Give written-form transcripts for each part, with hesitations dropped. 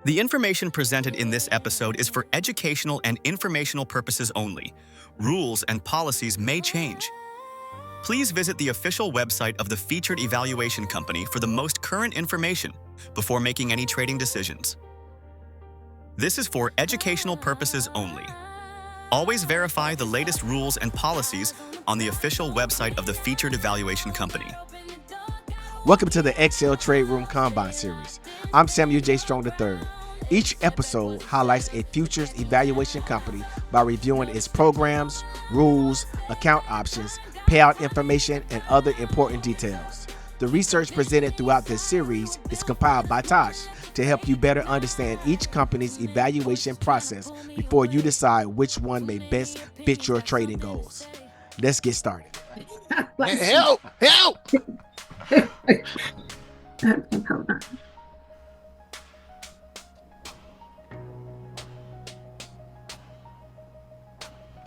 The information presented in this episode is for educational and informational purposes only. Rules and policies may change. Please visit the official website of the featured evaluation company for the most current information before making any trading decisions. This is for educational purposes only. Always verify the latest rules and policies on the official website of the featured evaluation company. Welcome to the Excel Trade Room Combine Series. I'm Samuel J. Strong III. Each episode highlights a futures evaluation company by reviewing its programs, rules, account options, payout information, and other important details. The research presented throughout this series is compiled by Tash to help you better understand each company's evaluation process before you decide which one may best fit your trading goals. Let's get started. Help! Hold on.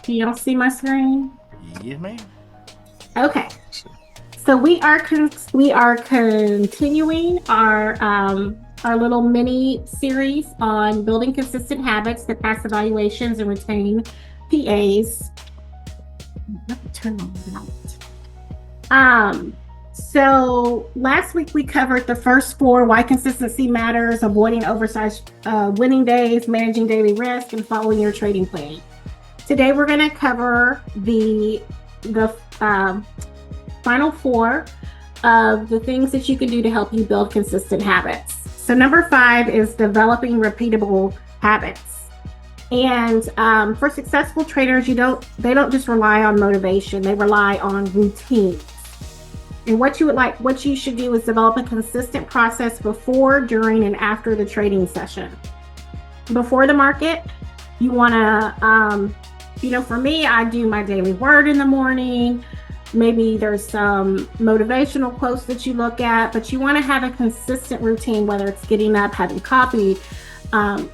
Can y'all see my screen? Yeah, man. Okay. So we are continuing our little mini series on building consistent habits that pass evaluations and retain PAs. I have to turn on that. So last week we covered the first four: why consistency matters, avoiding oversized winning days, managing daily risk, and following your trading plan. Today we're going to cover the final four of the things that you can do to help you build consistent habits. So number 5 is developing repeatable habits. And for successful traders, they don't just rely on motivation; they rely on routines. And what you should do is develop a consistent process before, during, and after the trading session. Before the market, you want to, for me, I do my daily word in the morning. Maybe there's some motivational quotes that you look at, but you want to have a consistent routine, whether it's getting up, having coffee,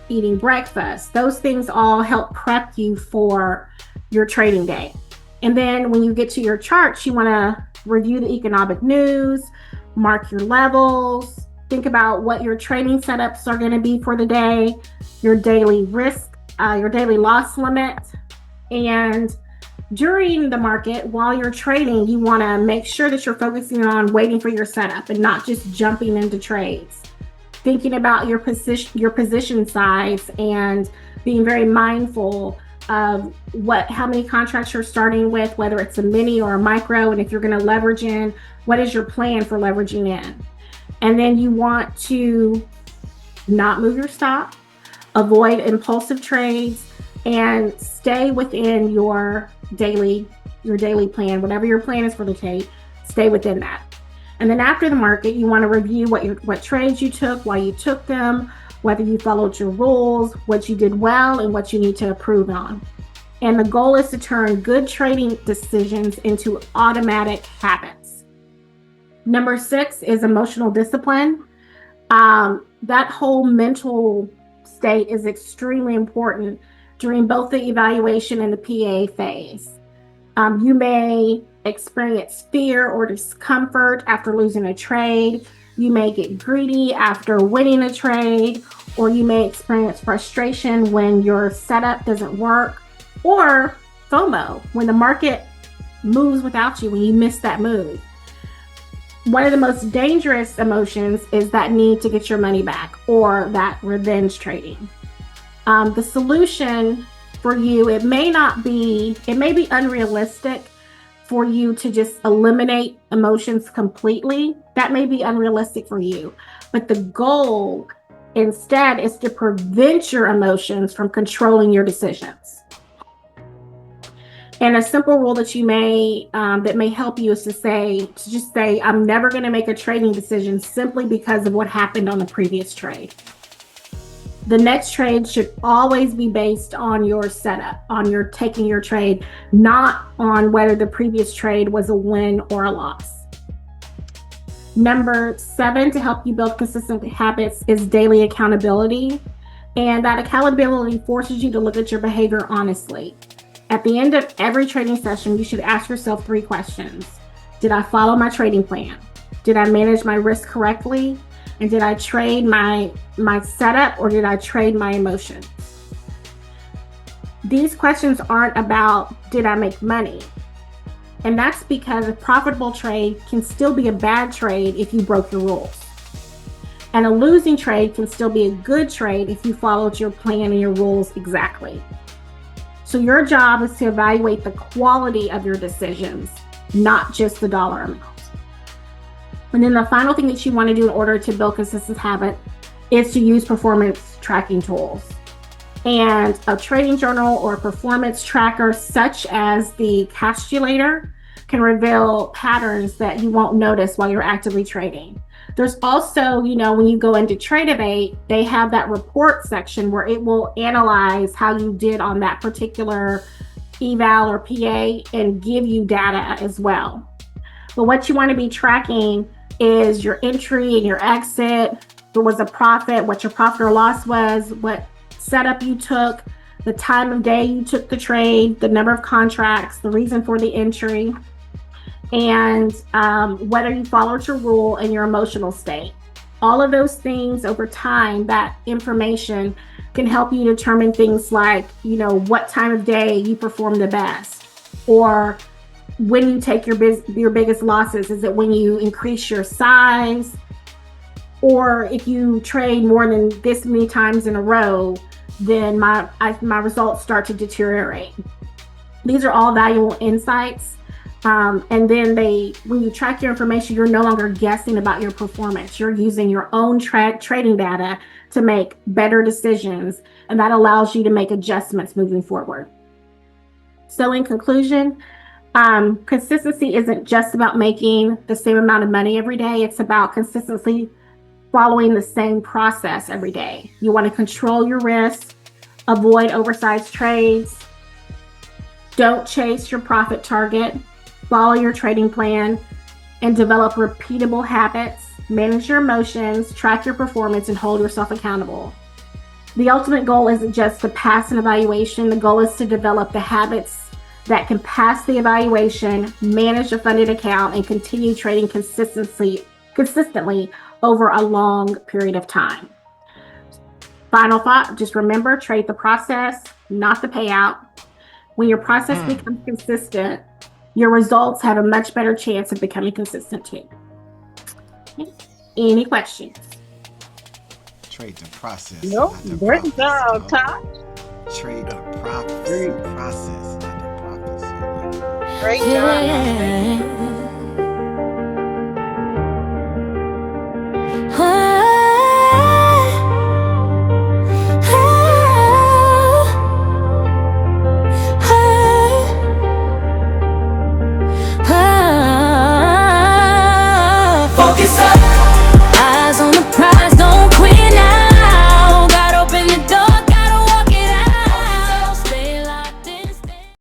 eating breakfast. Those things all help prep you for your trading day. And then when you get to your charts, you want to review the economic news, mark your levels, think about what your trading setups are going to be for the day, your daily risk, your daily loss limit. And during the market, while you're trading, you want to make sure that you're focusing on waiting for your setup and not just jumping into trades. Thinking about your position size and being very mindful of how many contracts you're starting with, whether it's a mini or a micro, and if you're going to leverage in, what is your plan for leveraging in? And then you want to not move your stop, avoid impulsive trades, and stay within your daily plan. Whatever your plan is for the day, stay within that. And then after the market, you want to review what trades you took, why you took them, whether you followed your rules, what you did well, and what you need to improve on. And the goal is to turn good trading decisions into automatic habits. Number 6 is emotional discipline. That whole mental state is extremely important during both the evaluation and the PA phase. You may experience fear or discomfort after losing a trade. You may get greedy after winning a trade, or you may experience frustration when your setup doesn't work, or FOMO, when the market moves without you, when you miss that move. One of the most dangerous emotions is that need to get your money back, or that revenge trading. The solution for you, it may be unrealistic for you to just eliminate emotions completely. That may be unrealistic for you, but the goal instead is to prevent your emotions from controlling your decisions. And a simple rule that that may help you is to just say, I'm never going to make a trading decision simply because of what happened on the previous trade. The next trade should always be based on your setup, on your taking your trade, not on whether the previous trade was a win or a loss. Number 7, to help you build consistent habits, is daily accountability. And that accountability forces you to look at your behavior honestly. At the end of every trading session, you should ask yourself 3 questions. Did I follow my trading plan? Did I manage my risk correctly? And did I trade my setup, or did I trade my emotions? These questions aren't about did I make money? And that's because a profitable trade can still be a bad trade if you broke your rules. And a losing trade can still be a good trade if you followed your plan and your rules exactly. So your job is to evaluate the quality of your decisions, not just the dollar amount. And then the final thing that you want to do in order to build consistent habit is to use performance tracking tools. And a trading journal or a performance tracker such as the Calculator can reveal patterns that you won't notice while you're actively trading. There's also, when you go into Tradeovate, they have that report section where it will analyze how you did on that particular eval or PA and give you data as well. But what you want to be tracking is your entry and your exit. If it was a profit, what your profit or loss was, what setup you took, the time of day you took the trade, the number of contracts, the reason for the entry, and whether you followed your rule and your emotional state. All of those things over time, that information can help you determine things like, what time of day you perform the best, or when you take your biggest losses. Is it when you increase your size? Or if you trade more than this many times in a row, then my results start to deteriorate. These are all valuable insights. And then when you track your information, you're no longer guessing about your performance. You're using your own trading data to make better decisions, and that allows you to make adjustments moving forward. So in conclusion, consistency isn't just about making the same amount of money every day. It's about consistently following the same process every day. You want to control your risk, avoid oversized trades, don't chase your profit target, follow your trading plan, and develop repeatable habits, manage your emotions, track your performance, and hold yourself accountable. The ultimate goal isn't just to pass an evaluation. The goal is to develop the habits that can pass the evaluation, manage a funded account, and continue trading consistently over a long period of time. Final thought, just remember, trade the process, not the payout. When your process becomes consistent, your results have a much better chance of becoming consistent too. Any questions? Trade the process. Nope. Great job, Tash. Trade the process, not the profits. Great job.